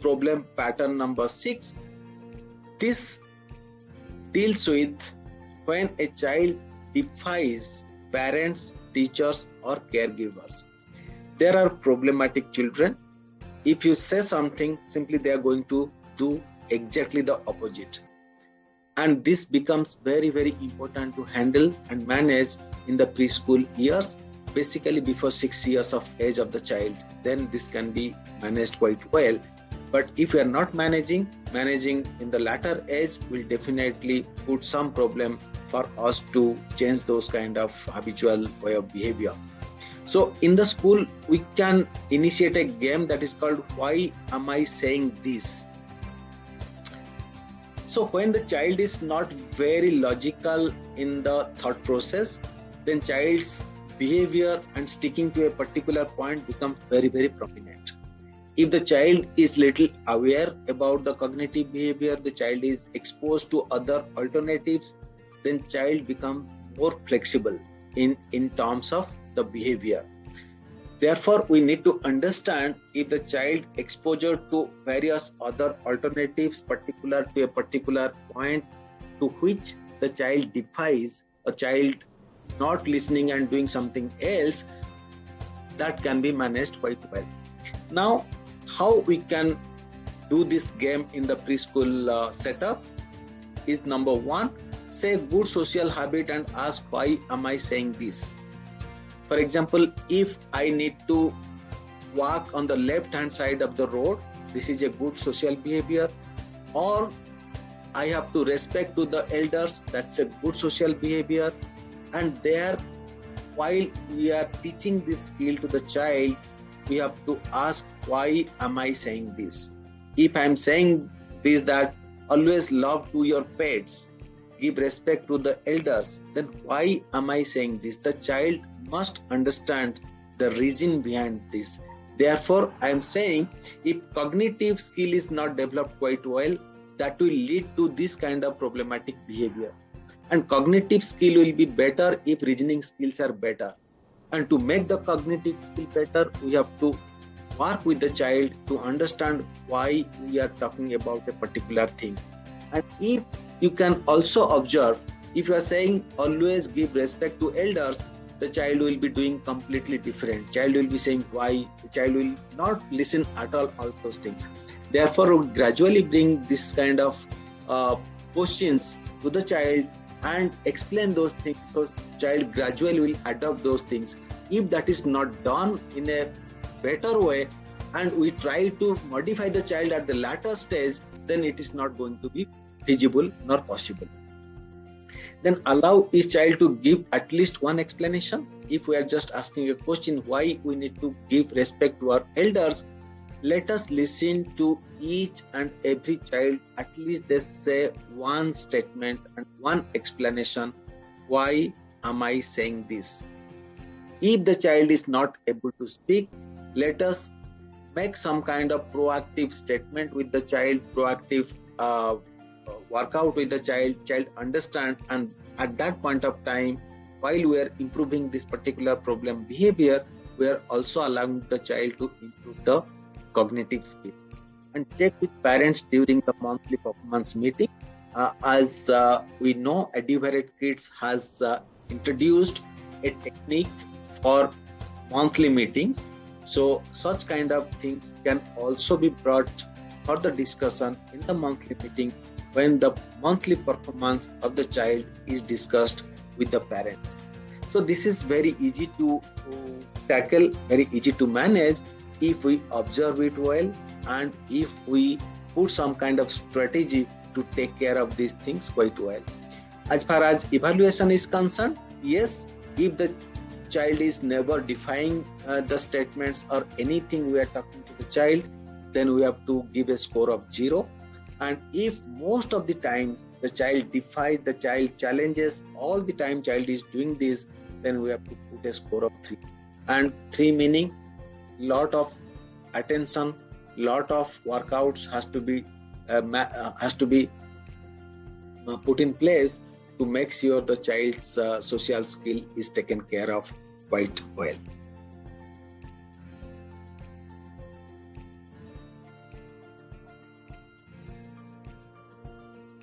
problem pattern number 6. This deals with when a child defies parents, teachers, or caregivers. There are problematic children. If you say something, simply they are going to do exactly the opposite. And this becomes very, very important to handle and manage in the preschool years, basically before 6 years of age of the child. Then this can be managed quite well. But if you are not managing in the latter age will definitely put some problem for us to change those kind of habitual way of behavior. So in the school, we can initiate a game that is called Why Am I Saying This? So when the child is not very logical in the thought process, then child's behavior and sticking to a particular point becomes very, very prominent. If the child is little aware about the cognitive behavior, the child is exposed to other alternatives, then child becomes more flexible in terms of the behavior. Therefore, we need to understand if the child exposure to various other alternatives particular to a particular point to which the child defies, a child not listening and doing something else, that can be managed quite well. Now, how we can do this game in the preschool setup is number 1, say good social habit and ask why am I saying this. For example, if I need to walk on the left hand side of the road, this is a good social behavior. Or I have to respect to the elders, that's a good social behavior. And there, while we are teaching this skill to the child, we have to ask why am I saying this. If I am saying this, that always love to your pets, give respect to the elders, then why am I saying this? The child must understand the reason behind this. Therefore, I am saying if cognitive skill is not developed quite well, that will lead to this kind of problematic behavior. And cognitive skill will be better if reasoning skills are better. And to make the cognitive skill better, we have to work with the child to understand why we are talking about a particular thing. And if you can also observe, if you are saying always give respect to elders, the child will be doing completely different. Child will be saying why, the child will not listen at all those things. Therefore, we gradually bring this kind of questions to the child and explain those things, so child gradually will adopt those things. If that is not done in a better way and we try to modify the child at the latter stage, then it is not going to be feasible nor possible. Then allow each child to give at least one explanation. If we are just asking a question why we need to give respect to our elders, let us listen to each and every child, at least they say one statement and one explanation, why am I saying this? If the child is not able to speak, let us make some kind of proactive statement with the child, proactive workout with the child understand, and at that point of time, while we are improving this particular problem behavior, we are also allowing the child to improve the cognitive skill. And check with parents during the monthly performance meeting. As we know, Defying Kids has introduced a technique for monthly meetings. So such kind of things can also be brought for the discussion in the monthly meeting when the monthly performance of the child is discussed with the parent. So this is very easy to tackle, very easy to manage if we observe it well and if we put some kind of strategy to take care of these things quite well. As far as evaluation is concerned, yes, if the child is never defying the statements or anything we are talking to the child, then we have to give a score of 0. And if most of the times the child defies, the child challenges, all the time child is doing this, then we have to put a score of 3. And 3 meaning lot of attention, lot of workouts has to be put in place to make sure the child's social skill is taken care of quite well.